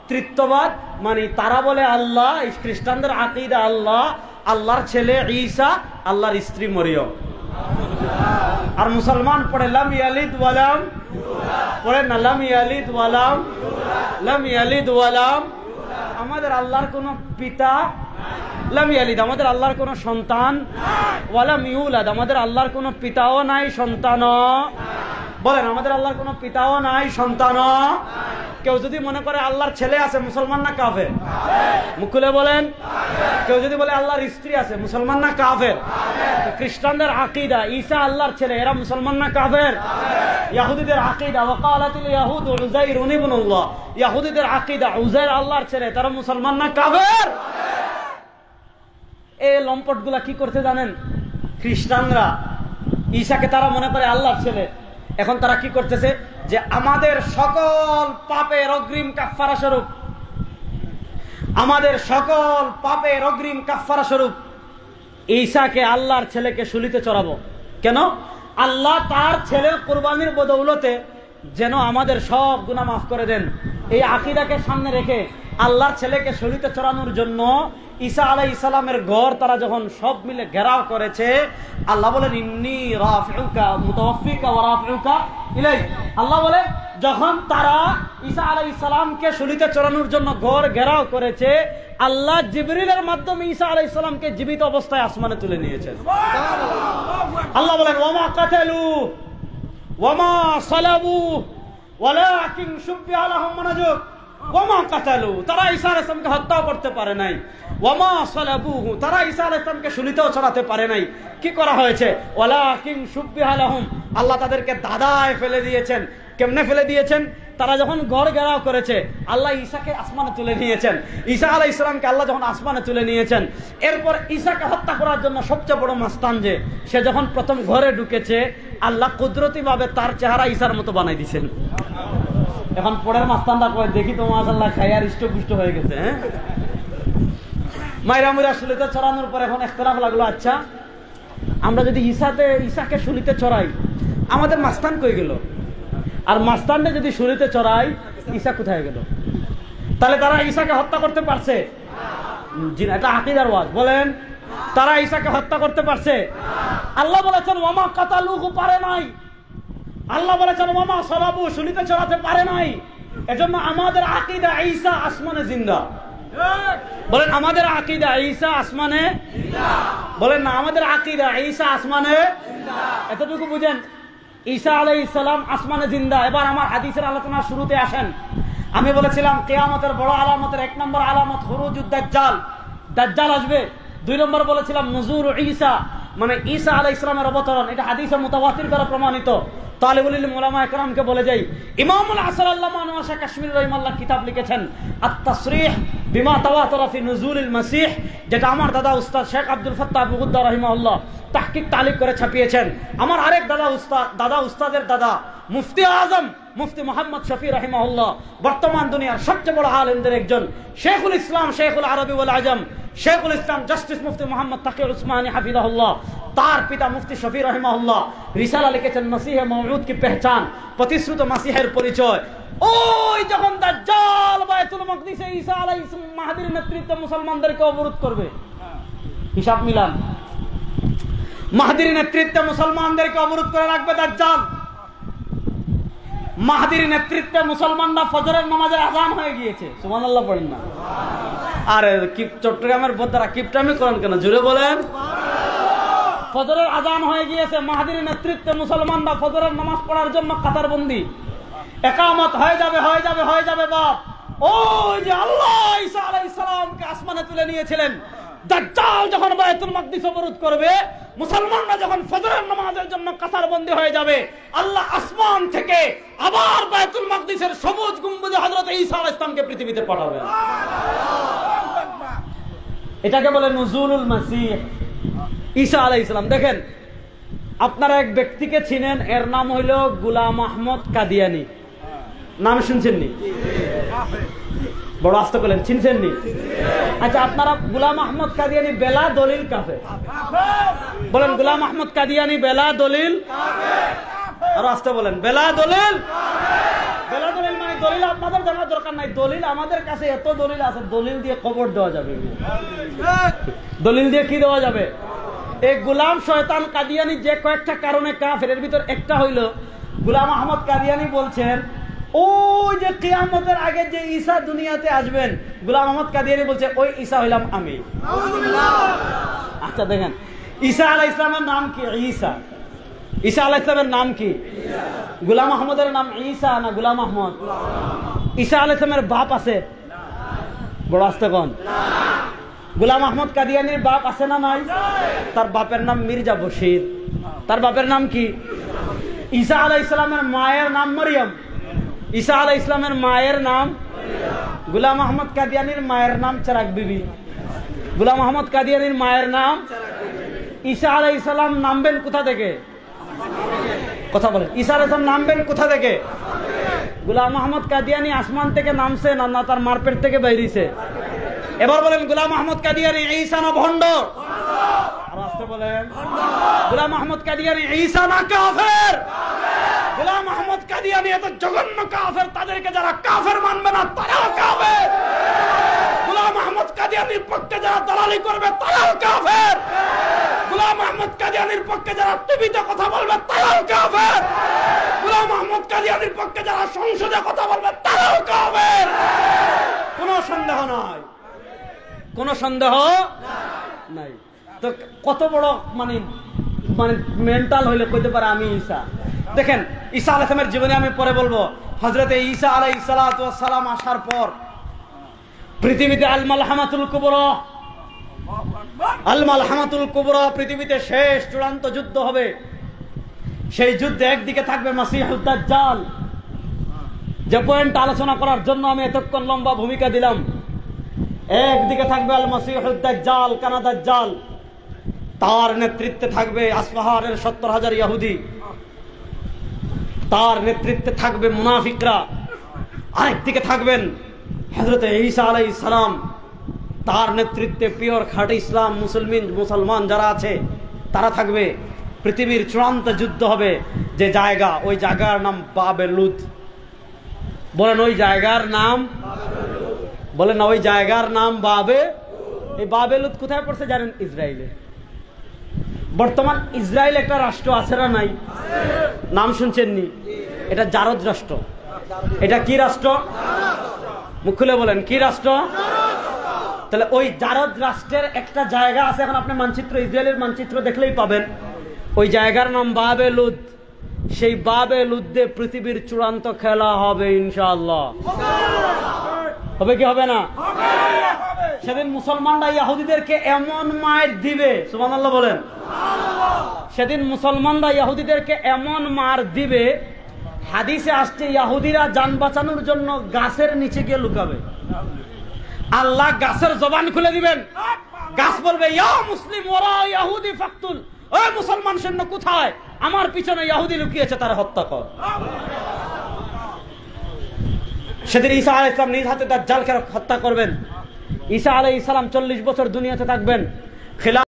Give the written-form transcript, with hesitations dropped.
তৃত্ববাদ, মানে তারা বলে আল্লাহ, খ্রিস্টানদের আকীদা আল্লাহ, আল্লাহর ছেলে ঈসা, আল্লাহর স্ত্রী মরিয়ম। আর মুসলমান পড়ে লাম ইয়ালিদ ওয়ালাম, পড়ে না লাম ইয়ালিদ ওয়ালাম, লাম ইয়ালিদ ওয়ালাম। আমাদের আল্লাহর কোনো পিতা, লাম ইয়ালিদ আমাদের আল্লাহর কোনো সন্তান, ওয়ালাম ইউলাদ আমাদের আল্লাহর কোনো পিতাও নাই সন্তানও। বলেন আমাদের আল্লাহর কোনো পিতাও নাই সন্তানও। কেউ যদি মনে করে আল্লাহর ছেলে আছে, মুসলমান না কাফের? মুখ খুলে বলেন। কেউ যদি বলে আল্লাহর স্ত্রী আছে, মুসলমান না কাফের? খ্রিস্টানদের আকীদা ঈসা আল্লাহর ছেলে, এরা মুসলমান না কাফের? ইহুদিদের আকীদা ওয়াকালাতুল ইয়াহুদ উযাইর ইবনুল্লাহ, ইহুদিদের আকীদা উযাইর আল্লাহর ছেলে, তারা মুসলমান না কাফের? এই লম্পটগুলা কি করতে জানেন? খ্রিস্টানরা ঈসাকে তারা মনে করে আল্লাহর ছেলে। এখন তারা কি করতেছে, যে আমাদের সকল পাপের অগ্রিম কাফফারা স্বরূপ, আমাদের সকল পাপের অগ্রিম কাফফারা স্বরূপ ঈসাকে আল্লাহর ছেলেকে শুলিতে চড়াবো। কেন? আল্লাহ তার ছেলের কুরবানির বদৌলতে যেন আমাদের সব গুনাহ মাফ করে দেন। এই আকীদাকে সামনে রেখে আল্লাহর ছেলেকে শুলিতে চড়ানোর জন্য ঈসা আলাইহিস সালামের ঘর তারা যখন সব মিলে ঘেরাও করেছে, আল্লাহ বলেন ইন্নী রাফিউকা মুতাওয়াফিকা ওয়া রাফিউকা ইলাই। আল্লাহ বলে যখন তারা ঈসা আলাইহিস সালামকে শুলিতে চড়ানোর জন্য ঘর ঘেরাও করেছে, আল্লাহ জিবরিলের মাধ্যমে ঈসা আলাইহিস সালামকে জীবিত অবস্থায় আসমানে তুলে নিয়েছেন। আল্লাহ বলেন ওয়ামা কাতালু ওয়ামা সালাবু ওয়ালাকিন শুব্বিহা লাহুম মানাজুক ওয়ামা কাতালু, তারা ঈসা আলাইহিস সালামকে হত্যা করতে পারে নাই। ওয়ামা সালাবুহু, তারা ঈসা আলাইহিস সালামকে শুলিতেও চড়াতে পারে নাই। কি করা হয়েছে? ওয়ালাকিন শুব্বিহা লাহুম, আল্লাহ তাদেরকে দাদায় ফেলে দিয়েছেন। কেমনে ফেলে দিয়েছেন? তারা যখন ঘর ঘেরাও করেছে, আল্লাহ ঈসাকে আসমানে তুলে নিয়েছেন। ঈসা আলাইহিস সালামকে আল্লাহ যখন আসমানে তুলে নিয়েছেন, এরপর ঈসাকে হত্যা করার জন্য সবচেয়ে বড় মাস্তান যে, সে যখন প্রথম ঘরে ঢুকেছে, আল্লাহ কুদরতিভাবে তার চেহারা ঈসার মতো বানাই দিয়েছেন। এখন পরের মাস্তানটা কয়, দেখি তো মাশাআল্লাহ খায়ার ইষ্টপুষ্ট হয়ে গেছে। হ্যাঁ, মাইরা মুইরা শুলিতে চড়ানোর পর এখন ইখতিলাফ লাগলো, আচ্ছা আমরা যদি ঈসাকে শুলিতে চড়াই, আমাদের মাস্তান কই গেল? আর মাস্তানটা যদি শুলিতে চড়াই, ঈসা কোথায় গেল? তাহলে তারা ঈসাকে হত্যা করতে পারছে? জি না, এটা আকীদার ওয়াজ। বলেন তারা ঈসাকে হত্যা করতে পারছে? আল্লাহ বলেছেন ওয়ামা কাতালুহু, পারে নাই। আল্লাহ বলেছেন ওয়ামা সালাবু, শুলিতে চড়াতে পারে নাই। এজন্য আমাদের আকীদা ঈসা আসমানে জিন্দা। বলেন আমাদের আকীদা ঈসা আসমানে জিন্দা। বলেন না, আমাদের আকীদা ঈসা আসমানে জিন্দা। এতটুকু বুঝেন, ঈসা আলাইহিস সালাম আসমানে জিন্দা। এবার আমার হাদিসের আলোচনার শুরুতে আসেন। আমি বলেছিলাম কিয়ামতের বড় আলামতের 1 নম্বর আলামত খুরুজুদ দাজ্জাল, দাজ্জাল আসবে। 2 নম্বর বলেছিলাম নুজুর ঈসা, মানে ঈসা আলাইহিস সালামের অবতরণ। এটা হাদিসে মুতাওয়াতির দ্বারা প্রমাণিত। তালিবুল ইলম উলামা একরামকে বলে যাই, ইমামুল আসর আল্লামা আনোয়ার শাহ কাশ্মীরি রাহিমাহুল্লাহ কিতাব লিখেছেন আত-তাসরিহ বিমা তাওয়াতারা ফি নুজুলিল মাসিহ, যেটা আমার দাদা উস্তাদ শেখ আব্দুল ফাত্তাহ আবু গুদ্দা রাহিমাহুল্লাহ তাহকিক তালিক করে ছাপিয়েছেন। আমার আরেক দাদা উস্তাদের দাদা মুফতি আজম মুফতি মোহাম্মদ শফি রাহিমাহুল্লাহ, বর্তমান দুনিয়ার সবচেয়ে বড় আলেমদের একজন, শেখুল ইসলাম শেখুল আরবি ওয়াল আজম, শেখুল ইসলাম জাস্টিস মুফতি মোহাম্মদ তাকি উসমানী হাফিজাহুল্লাহ, তার পিতা মুফতি শফি রাহিমাহুল্লাহ রিসালা লিখেছেন মসিহে মওউদ কি পেহচান, প্রতিশ্রুত মাসিহের পরিচয়। ওই যখন দাজ্জাল বায়তুল মাকদিসে ঈসা আলাইহিস মাহদির নেতৃত্বে মুসলমানদেরকে অবরোধ করবে, হিসাব মিলান, মাহদির নেতৃত্বে মুসলমানদেরকে অবরোধ করে রাখবে দাজ্জাল। মাহদির নেতৃত্বে মুসলমানরা ফজরের নামাজের আযান হয়ে গিয়েছে, সুবহানাল্লাহ পড়েন না? আরে চট্টগ্রামের বদ্দারা কিপটামি করেন কেন? জোরে বলেন। ফজরের আযান হয়ে গিয়েছে, মাহদির নেতৃত্বে মুসলমানরা ফজরের নামাজ পড়ার জন্য কাতারবন্দি, ইকামত হয়ে যাবে বাপ। ওই যে আল্লাহ ঈসা আলাইহিস সালামকে আসমানে তুলে নিয়েছিলেন, দাজ্জাল যখন বায়তুল মাকদিস অবরোধ করবে, মুসলমানরা যখন ফজরের নামাজের জন্য কাতারবন্দি হয়ে যাবে, আল্লাহ আসমান থেকে আবার বায়তুল মাকদিসের সবুজ গম্বুজে হযরত ঈসা আলাইহিস সালামকে পৃথিবীতে পাঠাবেন। এটাকে বলে নুজুলুল মাসিহ ঈসা আলাইহিস সালাম। দেখেন, আপনারা এক ব্যক্তিকে চিনেন, এর নাম হইল গোলাম আহমদ কাদিয়ানি। নাম শুনছেন নি? বড় আস্তে বলেন, চিনছেন নি? আচ্ছা, আপনারা গোলাম আহমদ কাদিয়ানি বেলা দলিল কাফের বলেন। গোলাম আহমদ কাদিয়ানি বেলা দলিল, আরো আস্তে বলেন, বেলা দলিল। বেলা দলিল মানে দলিল আপনাদের জানার দরকার নাই, দলিল আমাদের কাছে এত দলিল আছে, দলিল দিয়ে কবর দেওয়া যাবে। দলিল দিয়ে কি দেওয়া যাবে? এই গোলাম শয়তান কাদিয়ানি যে কয়েকটা কারণে কাফের, এর ভিতর একটা হইল গোলাম আহমদ কাদিয়ানি বলছেন ওই যে কিয়ামতের আগে যে ঈসা দুনিয়াতে আসবেন, গোলাম আহমদ কাদিয়ানি বলছে ওই ঈসা হইলাম আমি। আচ্ছা দেখেন, ঈসা আলাইহিস সালামের নাম কি? ঈসা। ঈসা আলাইহিস সালামের নাম কি? গোলাম আহমদের নাম ঈসা না গোলাম আহমদ? ঈসা আলাইহিস সালামের বাপ আছে? বড় আস্তে কোন? গোলাম আহমদ কাদিয়ানির বাপ আছে না নাই? তার বাপের নাম মির্জা বশির। তার বাপের নাম কি? ঈসা আলাইহিস সালামের মায়ের নাম মরিয়ম। ঈসা আলাইহিস সালামের মায়ের নাম, গোলাম আহমদ কাদিয়ানির মায়ের নাম চেরাগ বিবি। গোলাম আহমদ কাদিয়ানির মায়ের নাম। ঈসা আলাইহিস সালাম নামবেন কোথা থেকে? কথা বলেন, ঈসা আলাইহিস সালাম নামবেন কোথা থেকে? গোলাম আহমদ কাদিয়ানি আসমান থেকে নামছে না তার মারপেট থেকে বেরিয়েছে? এবার বলেন, গোলাম আহমদ কাদিয়ানি ঈসা না ভণ্ড? আর আসতে বলেন, গোলাম আহমদ কাদিয়ানি ঈসা না কাফের? গোলাম আহমদ কাদিয়ানি এত জঘন্য কাফের, তাদেরকে যারা কাফের মানবে না তারাও কাফের। গোলাম আহমদ কাদিয়ানির পক্ষে যারা দালালি করবে তারাও কাফের। গোলাম আহমদ কাদিয়ানির পক্ষে যারা টিভিতে কথা বলবে তারাও কাফের। গোলাম আহমদ কাদিয়ানির পক্ষে যারা সংসদে কথা বলবে তারাও কাফের। কোনো সন্দেহ নাই, কোনো সন্দেহ নাই। তো কত বড় মানে মানে মেন্টাল হইলে কইতে পারে আমি ঈসা। দেখেন, ঈসা আলাইহিস সালামের জীবনে আমি পরে বলবো, হযরতে ঈসা আলাইহিস সালাতু ওয়াস সালাম আসার পর পৃথিবীতে আল মালহামাতুল কুবরা, আল মালহামাতুল কুবরা পৃথিবীতে শেষ চূড়ান্ত যুদ্ধ হবে। সেই যুদ্ধে একদিকে থাকবে মাসিহুদ দাজ্জাল, যে পয়েন্ট আলোচনা করার জন্য আমি এতক্ষণ লম্বা ভূমিকা দিলাম। একদিকে থাকবে আল মাসিহুদ দাজ্জাল, কানা দাজ্জাল, তার নেতৃত্বে থাকবে আসফাহানের ৭০,০০০ ইহুদি, তার নেতৃত্বে থাকবে মুনাফিকরা। আরেকদিকে থাকবেন হযরতে ঈসা আলাইহিস সালাম, তার নেতৃত্বে পিওর খাঁটি ইসলাম মুসলমান যারা আছে তারা থাকবে। পৃথিবীর চূড়ান্ত যুদ্ধ হবে। যে জায়গা, ওই জায়গার নাম বাবেলুদ। বলেন ওই জায়গার নাম, বলেন না ওই জায়গার নাম বাবে। এই বাবেলুদ কোথায় পড়ছে জানেন? ইসরায়েলে। বর্তমান ইসরায়েল একটা রাষ্ট্র আছে না নাই? নাম শুনছেননি? এটা জারদ রাষ্ট্র। এটা কি রাষ্ট্র? মুখ খুলে বলেন, কি রাষ্ট্র? তাহলে ওই জারদ রাষ্ট্রের একটা জায়গা আছে, এখন আপনি মানচিত্র, ইসরায়েলের মানচিত্র দেখলেই পাবেন। ওই জায়গার নাম বাবেলুদ। সেই বাবেলুদ্দে পৃথিবীর চূড়ান্ত খেলা হবে ইনশাআল্লাহ। হবে কি হবে না? সেদিন মুসলমানরা ইহুদিদেরকে এমন মার দিবে, সুবহানাল্লাহ বলেন। সেদিন মুসলমানরা ইহুদিদেরকে এমন মার দিবে, হাদিসে আসছে ইহুদিরা জান বাঁচানোর জন্য গাছের নিচে গিয়ে লুকাবে। আল্লাহ গাছের জবান খুলে দিবেন, গাছ বলবে ইয়া মুসলিম ওরা ইহুদি ফাকতুল, ওই মুসলমান সৈন্য কোথায়? আমার পিছনে ইহুদি লুকিয়েছে, তারা হত্যা কর। সেদিন ঈসা আলাইহিস সালাম নিজ হাতে দাজ্জালকে হত্যা করবেন। ঈসা আলাইহিস সালাম 40 বছর দুনিয়াতে থাকবেন।